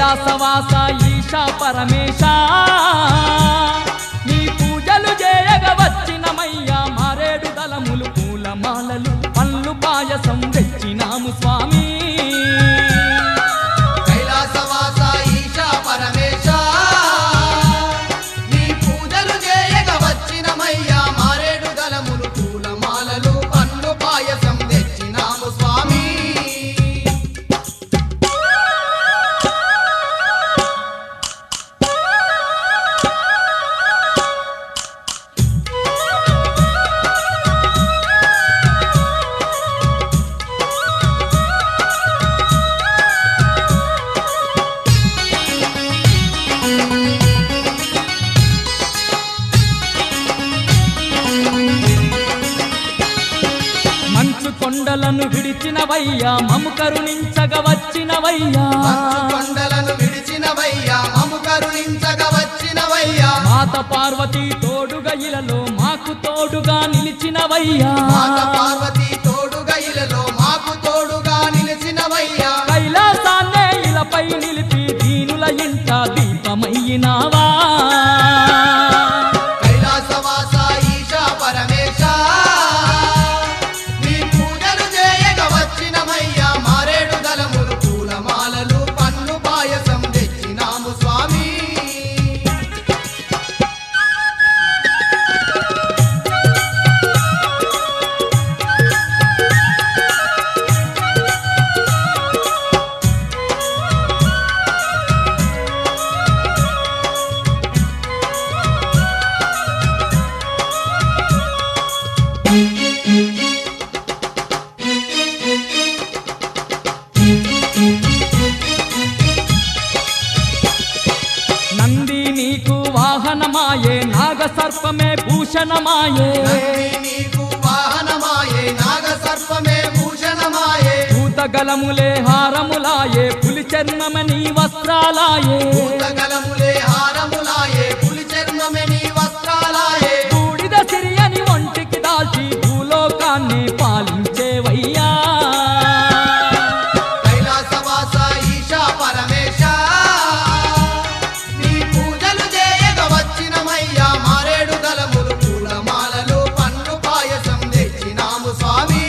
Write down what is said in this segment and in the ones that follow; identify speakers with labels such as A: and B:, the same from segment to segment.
A: కైలాసవాస ఈశా పరమేశ నీ పూజలు చేయగ వచ్చినమయ్యా మారేడు దళములు పూలమాలలు పళ్ళు పాయసం తెచ్చినాము స్వామి
B: కైలాసవాస ఈశా పరమేశ నీ పూజలు చేయగ వచ్చినమయ్యా మారేడు దళములు పూలమాలలు పళ్ళు పాయసం తెచ్చినాము స్వామి
A: కొండలను విడిచినవయ్యా మము కరుణించగ వచ్చినవయ్యా
B: కొండలను విడిచినవయ్యా మము కరుణించగ వచ్చినవయ్యా
A: మాత పార్వతీ తోడుగా ఇలలో మాకు తోడుగా నిలిచినవయ్యా
B: మాత పార్వతీ తోడుగా ఇలలో మాకు తోడుగా నిలిచినవయ్యా
A: కైలాసాన్నే ఇలపై నిలిపి దీనుల ఇంట దీపమయ్యినావా
B: కైలాసవాస ఈశా పరమేశ నీ పూజలు చేయగ వచ్చినమయ్యా మారేడు దళములు పూలమాలలు పన్ను పాయసం తెచ్చినాము స్వామి
A: నంది నీకు వాహనమాయే నాగ సర్పమే భూషణమాయే
B: నంది నీకు వాహనమాయే నాగ సర్పమే భూషణమాయే
A: భూతగలములే హారములాయే పులి చర్మమే నీ వస్త్రాలాయే
B: భూతగలములే హారములాయే పులి చర్మమే నీ వస్త్రాలాయే
A: బూడిద సిరియని ఒంటికి దాల్చి భూలోకాన్ని పాలించేవయ్యా
B: కైలాసవాస ఈశా పరమేశ నీ పూజలు చేయగ వచ్చినమయ్యా మారేడు దళములు పూలమాలలు పన్ను పాయసం తెచ్చినాము స్వామి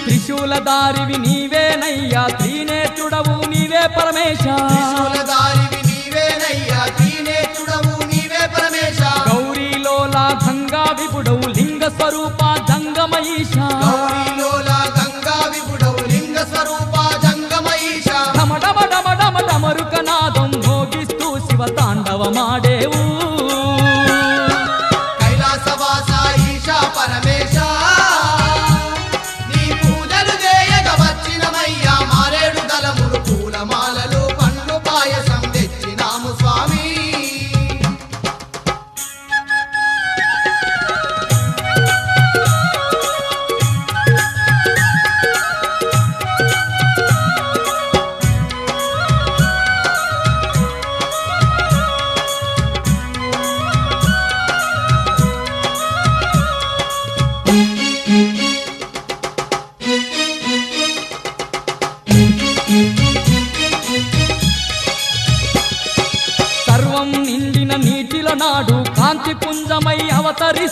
A: త్రిశూలధారివి నీవేనయ్యా త్రినేత్రుడవు నీవే పరమేశ
B: త్రిశూలధారివి నీవేనయ్యా త్రినేత్రుడవు నీవే పరమేశ
A: గౌరీలోలా గంగా విపుడవు లింగ స్వరూప జంగమయీశ
B: గౌరీలోలా గంగా విపుడవు లింగ స్వరూప జంగమయీశ
A: ఢమఢమ ఢమఢమ ఢమరుకనాదం మోగిస్తూ శివ తాండవమాడేవు
B: కైలాసవాస ఈశా పరమేశ నీ పూజలు చేయగ వచ్చినమయ్యా మారేడు దళములు పూలమాలలు పన్ను పాయసం తెచ్చినాము స్వామి
A: సర్వం నిండిన నీటిల నాడు కాంతి పుంజమై అవతరి